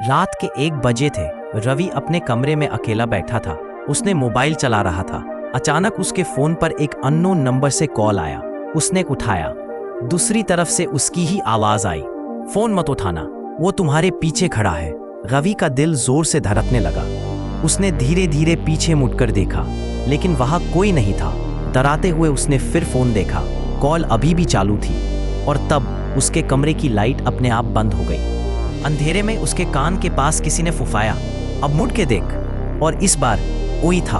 रात के 1 बजे थे। रवि अपने कमरे में अकेला बैठा था। उसने मोबाइल चला रहा था। अचानक उसके फोन पर एक अननोन नंबर से कॉल आया। उसने उठाया। दूसरी तरफ से उसकी ही आवाज आई, फोन मत उठाना, वो तुम्हारे पीछे खड़ा है। रवि का दिल जोर से धड़कने लगा। उसने धीरे धीरे पीछे मुड़कर देखा, लेकिन वहां कोई नहीं था। डराते हुए उसने फिर फोन देखा। कॉल अभी भी चालू थी और तब उसके कमरे की लाइट अपने आप बंद हो गई। अंधेरे में उसके कान के पास किसी ने फुफाया, अब मुड़ के देख। और इस बार वही था।